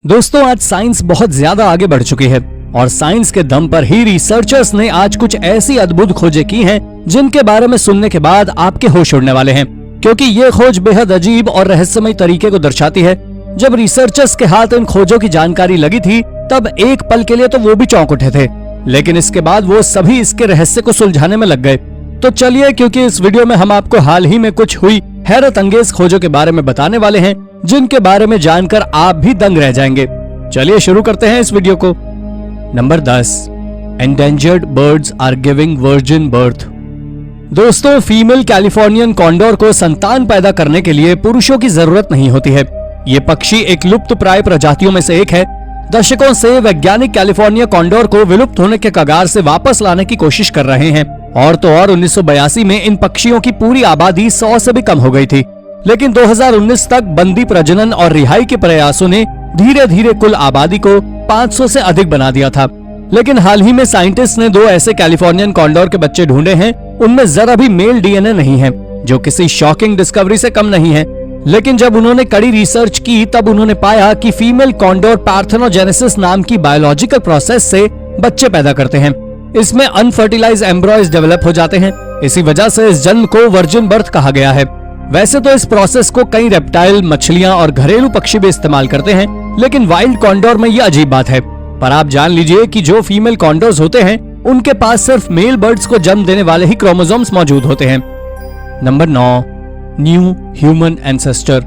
दोस्तों, आज साइंस बहुत ज्यादा आगे बढ़ चुकी है और साइंस के दम पर ही रिसर्चर्स ने आज कुछ ऐसी अद्भुत खोजें की हैं जिनके बारे में सुनने के बाद आपके होश उड़ने वाले हैं, क्योंकि ये खोज बेहद अजीब और रहस्यमय तरीके को दर्शाती है। जब रिसर्चर्स के हाथ इन खोजों की जानकारी लगी थी तब एक पल के लिए तो वो भी चौंक उठे थे, लेकिन इसके बाद वो सभी इसके रहस्य को सुलझाने में लग गए। तो चलिए, क्योंकि इस वीडियो में हम आपको हाल ही में कुछ हुई हैरत अंगेज खोजों के बारे में बताने वाले हैं जिनके बारे में जानकर आप भी दंग रह जाएंगे। चलिए शुरू करते हैं इस वीडियो को। Number 10, endangered birds are giving virgin birth. दोस्तों, फीमेल कैलिफोर्नियन कॉन्डोर को संतान पैदा करने के लिए पुरुषों की जरूरत नहीं होती है। ये पक्षी एक लुप्तप्राय प्रजातियों में से एक है। दशकों से वैज्ञानिक कैलिफोर्निया कॉन्डोर को विलुप्त होने के कगार से वापस लाने की कोशिश कर रहे हैं। और तो और 1982 में इन पक्षियों की पूरी आबादी 100 से भी कम हो गई थी, लेकिन 2019 तक बंदी प्रजनन और रिहाई के प्रयासों ने धीरे धीरे कुल आबादी को 500 से अधिक बना दिया था। लेकिन हाल ही में साइंटिस्ट ने 2 ऐसे कैलिफोर्नियन कॉन्डोर के बच्चे ढूंढे हैं। उनमें जरा भी मेल डीएनए नहीं है, जो किसी शॉकिंग डिस्कवरी से कम नहीं है। लेकिन जब उन्होंने कड़ी रिसर्च की तब उन्होंने पाया कि फीमेल कॉन्डोर पार्थेनोजेनेसिस नाम की बायोलॉजिकल प्रोसेस से बच्चे पैदा करते हैं। इसमें अनफर्टिलाइज एम्ब्रॉयज डेवलप हो जाते हैं। इसी वजह से इस जन्म को वर्जिन बर्थ कहा गया है। वैसे तो इस प्रोसेस को कई रेप्टाइल, मछलियां और घरेलू पक्षी भी इस्तेमाल करते हैं, लेकिन वाइल्ड कॉन्डोर में ये अजीब बात है। पर आप जान लीजिए कि जो फीमेल कॉन्डोर्स होते हैं उनके पास सिर्फ मेल बर्ड्स को जन्म देने वाले ही क्रोमोसोम्स मौजूद होते हैं। Number 9, new human ancestor.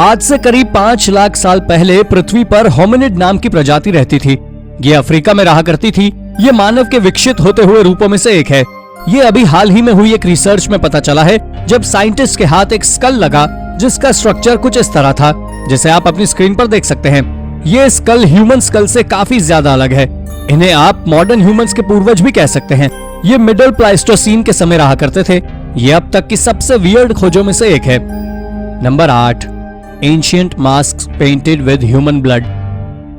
आज से करीब 5 लाख साल पहले पृथ्वी पर होमिनिड नाम की प्रजाति रहती थी। ये अफ्रीका में रहा करती थी। ये मानव के विकसित होते हुए रूपों में से एक है। ये अभी हाल ही में हुई एक रिसर्च में पता चला है, जब साइंटिस्ट के हाथ एक स्कल लगा जिसका स्ट्रक्चर कुछ इस तरह था, जिसे आप अपनी स्क्रीन पर देख सकते हैं। ये स्कल ह्यूमन स्कल से काफी ज्यादा अलग है। इन्हें आप मॉडर्न ह्यूमंस के पूर्वज भी कह सकते हैं। ये मिडिल प्लाइस्टोसीन के समय रहा करते थे। ये अब तक की सबसे वियर्ड खोजों में से एक है। Number 8, ancient masks painted with human blood.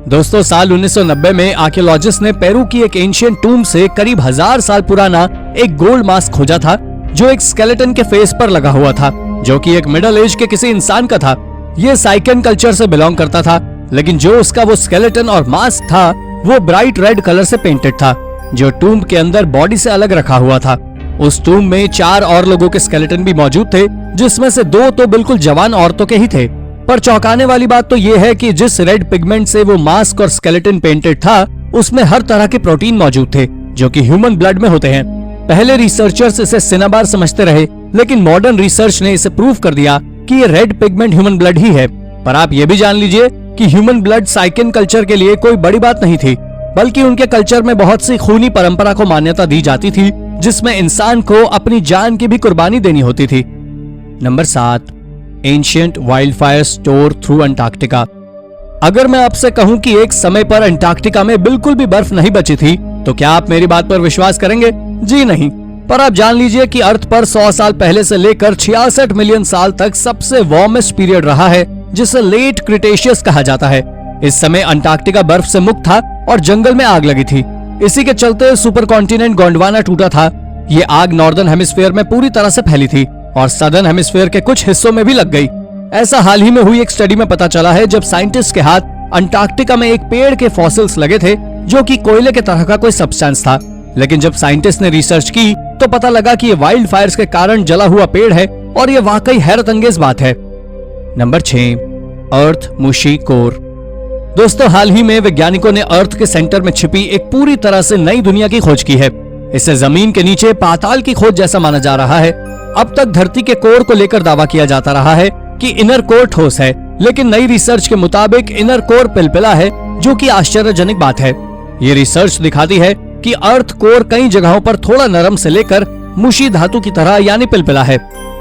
दोस्तों, साल 1990 में आर्कियोलॉजिस्ट ने पेरू की एक एंशिएंट टूम से करीब 1000 साल पुराना एक गोल्ड मास्क खोजा था, जो एक स्केलेटन के फेस पर लगा हुआ था, जो कि एक मिडिल एज के किसी इंसान का था। ये साइकन कल्चर से बिलोंग करता था, लेकिन जो उसका वो स्केलेटन और मास्क था वो ब्राइट रेड कलर से पेंटेड था, जो टूम के अंदर बॉडी से अलग रखा हुआ था। उस टूम में 4 और लोगों के स्केलेटन भी मौजूद थे, जिसमें से 2 तो बिल्कुल जवान औरतों के ही थे। पर चौंकाने वाली बात तो ये है कि जिस रेड पिगमेंट से वो मास्क और स्केलेटन पेंटेड था, उसमें हर तरह के प्रोटीन मौजूद थे, जो कि ह्यूमन ब्लड में होते हैं। पहले रिसर्चर्स इसे सिनाबार समझते रहे, लेकिन मॉडर्न रिसर्च ने इसे प्रूव कर दिया कि ये रेड पिगमेंट ह्यूमन ब्लड ही है। पर आप ये भी जान लीजिए कि ह्यूमन ब्लड साइकन कल्चर के लिए कोई बड़ी बात नहीं थी, बल्कि उनके कल्चर में बहुत सी खूनी परंपरा को मान्यता दी जाती थी, जिसमें इंसान को अपनी जान की भी कुर्बानी देनी होती थी। Number 7, ancient wild fire store through Antarctica. अगर मैं आपसे कहूं कि एक समय पर अंटार्कटिका में बिल्कुल भी बर्फ नहीं बची थी, तो क्या आप मेरी बात पर विश्वास करेंगे? जी नहीं। पर आप जान लीजिए कि अर्थ पर 100 साल पहले से लेकर 66 मिलियन साल तक सबसे वार्मेस्ट पीरियड रहा है, जिसे लेट क्रिटेशियस कहा जाता है। इस समय अंटार्कटिका बर्फ से मुक्त था और जंगल में आग लगी थी। इसी के चलते सुपर कॉन्टिनेंट गोंडवाना टूटा था। ये आग नॉर्दर्न हेमिस्फीयर में पूरी तरह से फैली थी और सदर्न हेमिस्फीयर के कुछ हिस्सों में भी लग गई। ऐसा हाल ही में हुई एक स्टडी में पता चला है, जब साइंटिस्ट के हाथ अंटार्कटिका में एक पेड़ के फॉसिल्स लगे थे, जो कि कोयले के तरह का कोई सब्सटेंस था। लेकिन जब साइंटिस्ट ने रिसर्च की तो पता लगा कि ये वाइल्ड फायर्स के कारण जला हुआ पेड़ है, और ये वाकई हैरत अंगेज बात है। नंबर 6, अर्थ मुशी कोर। दोस्तों, हाल ही में वैज्ञानिकों ने अर्थ के सेंटर में छिपी एक पूरी तरह से नई दुनिया की खोज की है। इसे जमीन के नीचे पाताल की खोज जैसा माना जा रहा है। अब तक धरती के कोर को लेकर दावा किया जाता रहा है कि इनर कोर ठोस है, लेकिन नई रिसर्च के मुताबिक इनर कोर पिलपिला है, जो कि आश्चर्यजनक बात है। ये रिसर्च दिखाती है कि अर्थ कोर कई जगहों पर थोड़ा नरम से लेकर मुशी धातु की तरह यानी पिलपिला है।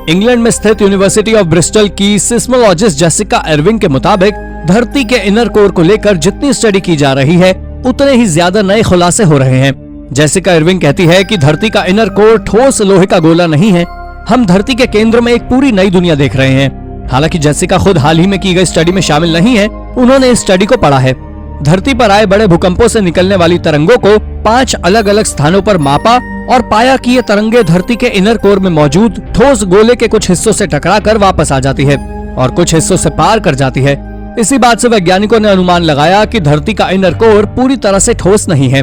इंग्लैंड में स्थित यूनिवर्सिटी ऑफ ब्रिस्टल की सिस्मोलॉजिस्ट जेसिका एर्विंग के मुताबिक धरती के इनर कोर को लेकर जितनी स्टडी की जा रही है, उतने ही ज्यादा नए खुलासे हो रहे हैं। जेसिका एर्विंग कहती है कि धरती का इनर कोर ठोस लोहे का गोला नहीं है। हम धरती के केंद्र में एक पूरी नई दुनिया देख रहे हैं। हालांकि जेसिका खुद हाल ही में की गई स्टडी में शामिल नहीं है, उन्होंने इस स्टडी को पढ़ा है। धरती पर आए बड़े भूकंपों से निकलने वाली तरंगों को 5 अलग अलग स्थानों पर मापा और पाया कि ये तरंगे धरती के इनर कोर में मौजूद ठोस गोले के कुछ हिस्सों से टकराकर वापस आ जाती है और कुछ हिस्सों से पार कर जाती है। इसी बात से वैज्ञानिकों ने अनुमान लगाया कि धरती का इनर कोर पूरी तरह से ठोस नहीं है।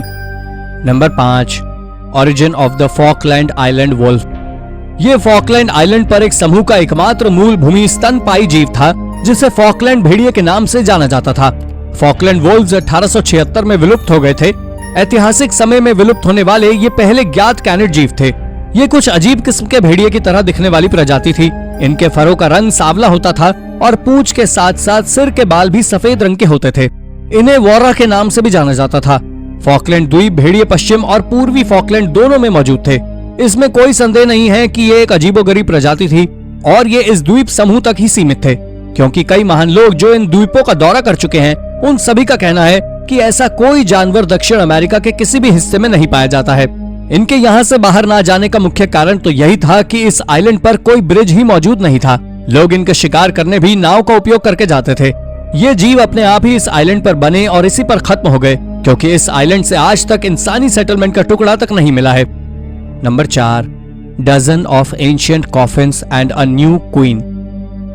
Number 5, origin of the Falkland island wolf. ये फॉकलैंड आइलैंड पर एक समूह का एकमात्र मूल भूमि स्तनपायी जीव था जिसे फॉकलैंड भेड़िए के नाम से जाना जाता था। फॉकलैंड वोल्व्स 1876 में विलुप्त हो गए थे। ऐतिहासिक समय में विलुप्त होने वाले ये पहले ज्ञात कैनिड जीव थे। ये कुछ अजीब किस्म के भेड़िए की तरह दिखने वाली प्रजाति थी। इनके फरों का रंग सांवला होता था और पूंछ के साथ साथ सिर के बाल भी सफेद रंग के होते थे। इन्हें वोरा के नाम से भी जाना जाता था। फॉकलैंड द्वीप भेड़िए पश्चिम और पूर्वी फॉकलैंड दोनों में मौजूद थे। इसमें कोई संदेह नहीं है कि ये एक अजीबोगरीब प्रजाति थी और ये इस द्वीप समूह तक ही सीमित थे, क्योंकि कई महान लोग जो इन द्वीपों का दौरा कर चुके हैं उन सभी का कहना है कि ऐसा कोई जानवर दक्षिण अमेरिका के किसी भी हिस्से में नहीं पाया जाता है। इनके यहाँ से बाहर ना जाने का मुख्य कारण तो यही था कि इस आइलैंड पर कोई ब्रिज ही मौजूद नहीं था। लोग इनका शिकार करने भी नाव का उपयोग करके जाते थे। ये जीव अपने आप ही इस आइलैंड पर बने और इसी पर खत्म हो गए, क्योंकि इस आइलैंड से आज तक इंसानी सेटलमेंट का टुकड़ा तक नहीं मिला है। Number 4, dozen of ancient coffins and a new queen.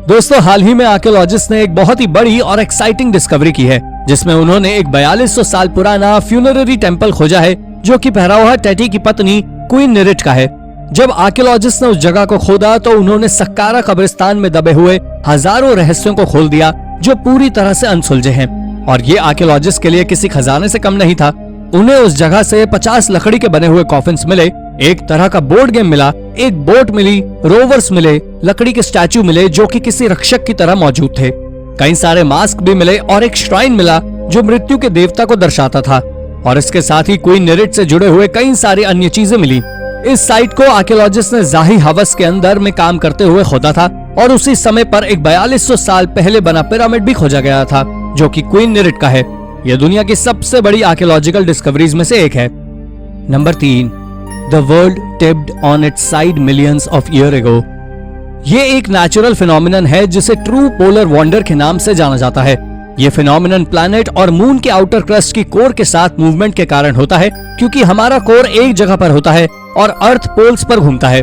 दोस्तों, हाल ही में आर्कियोलॉजिस्ट ने एक बहुत ही बड़ी और एक्साइटिंग डिस्कवरी की है, जिसमें उन्होंने एक 4200 साल पुराना फ्यूनररी टेम्पल खोजा है जो कि पहरावा टैटी की पत्नी क्वीन निरिट का है। जब आर्कियोलॉजिस्ट ने उस जगह को खोदा तो उन्होंने सक्कारा कब्रिस्तान में दबे हुए हजारों रहस्यों को खोल दिया जो पूरी तरह से अनसुलझे हैं। और ये आर्कियोलॉजिस्ट के लिए किसी खजाने से कम नहीं था। उन्हें उस जगह से 50 लकड़ी के बने हुए कॉफिन्स मिले, एक तरह का बोर्ड गेम मिला, एक बोट मिली, रोवर्स मिले, लकड़ी के स्टैचू मिले जो कि किसी रक्षक की तरह मौजूद थे, कई सारे मास्क भी मिले और एक श्राइन मिला जो मृत्यु के देवता को दर्शाता था। और इसके साथ ही क्वीन निरिट से जुड़े हुए कई सारी अन्य चीजें मिली। इस साइट को आर्कियोलॉजिस्ट ने जाही हवस के अंदर में काम करते हुए खोदा था और उसी समय पर एक 4200 साल पहले बना पिरामिड भी खोजा गया था जो कि क्वीन निरिट का है। यह दुनिया की सबसे बड़ी आर्कियोलॉजिकल डिस्कवरीज में से एक है। Number 3, the world tipped on it's side millions of year ago. ये एक नेचुरल फिनोमिनन है जिसे ट्रू पोलर वॉन्डर के नाम से जाना जाता है। ये फिनोमिनन प्लैनेट और मून के आउटर क्रस्ट की कोर के साथ मूवमेंट के कारण होता है, क्योंकि हमारा कोर एक जगह पर होता है और अर्थ पोल्स पर घूमता है।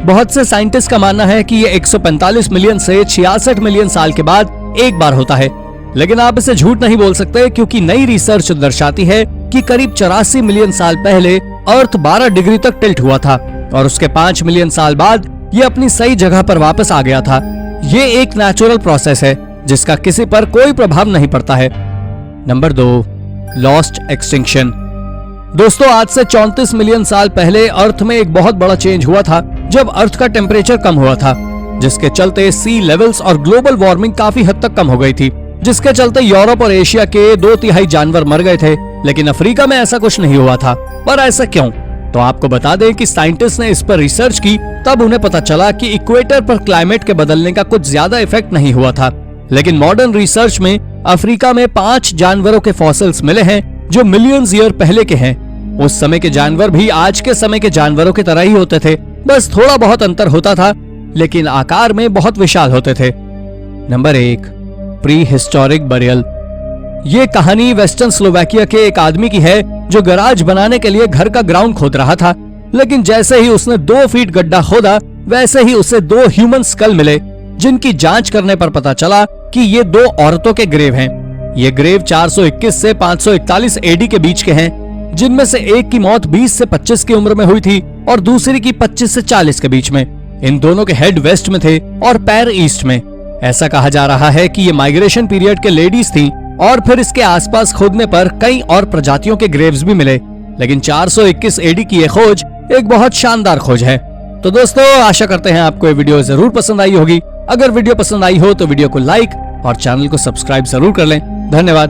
बहुत से साइंटिस्ट का मानना है कि ये 145 मिलियन से 66 मिलियन साल के बाद एक बार होता है, लेकिन आप इसे झूठ नहीं बोल सकते, क्योंकि नई रिसर्च दर्शाती है कि करीब 84 मिलियन साल पहले अर्थ 12 डिग्री तक टिल्ट हुआ था और उसके 5 मिलियन साल बाद ये अपनी सही जगह पर वापस आ गया था। ये एक नेचुरल प्रोसेस है जिसका किसी पर कोई प्रभाव नहीं पड़ता है। Number 2, lost extinction. दोस्तों, आज से 34 मिलियन साल पहले अर्थ में एक बहुत बड़ा चेंज हुआ था जब अर्थ का टेम्परेचर कम हुआ था, जिसके चलते सी लेवल्स और ग्लोबल वार्मिंग काफी हद तक कम हो गई थी, जिसके चलते यूरोप और एशिया के 2/3 जानवर मर गए थे। लेकिन अफ्रीका में ऐसा कुछ नहीं हुआ था। पर ऐसा क्यों? तो आपको बता दें कि साइंटिस्ट ने इस पर रिसर्च की, तब उन्हें पता चला कि इक्वेटर पर क्लाइमेट के बदलने का कुछ ज्यादा इफेक्ट नहीं हुआ था। लेकिन मॉडर्न रिसर्च में अफ्रीका में 5 जानवरों के फॉसिल्स मिले हैं जो मिलियंस ईयर पहले के हैं। उस समय के जानवर भी आज के समय के जानवरों की तरह ही होते थे, बस थोड़ा बहुत अंतर होता था, लेकिन आकार में बहुत विशाल होते थे। Number 1, pre historic burial. ये कहानी वेस्टर्न स्लोवाकिया के एक आदमी की है जो गराज बनाने के लिए घर का ग्राउंड खोद रहा था, लेकिन जैसे ही उसने 2 फीट गड्ढा खोदा वैसे ही उसे 2 ह्यूमन स्कल मिले, जिनकी जांच करने पर पता चला कि ये 2 औरतों के ग्रेव हैं। ये ग्रेव 421 से 541 एडी के बीच के हैं, जिनमें से एक की मौत 20 से 25 की उम्र में हुई थी और दूसरी की 25 से 40 के बीच में। इन दोनों के हेड वेस्ट में थे और पैर ईस्ट में। ऐसा कहा जा रहा है कि ये माइग्रेशन पीरियड के लेडीज थी और फिर इसके आसपास खोदने पर कई और प्रजातियों के ग्रेव्स भी मिले। लेकिन 421 एडी की ये खोज एक बहुत शानदार खोज है। तो दोस्तों, आशा करते हैं आपको ये वीडियो जरूर पसंद आई होगी। अगर वीडियो पसंद आई हो तो वीडियो को लाइक और चैनल को सब्सक्राइब जरूर कर लें। धन्यवाद।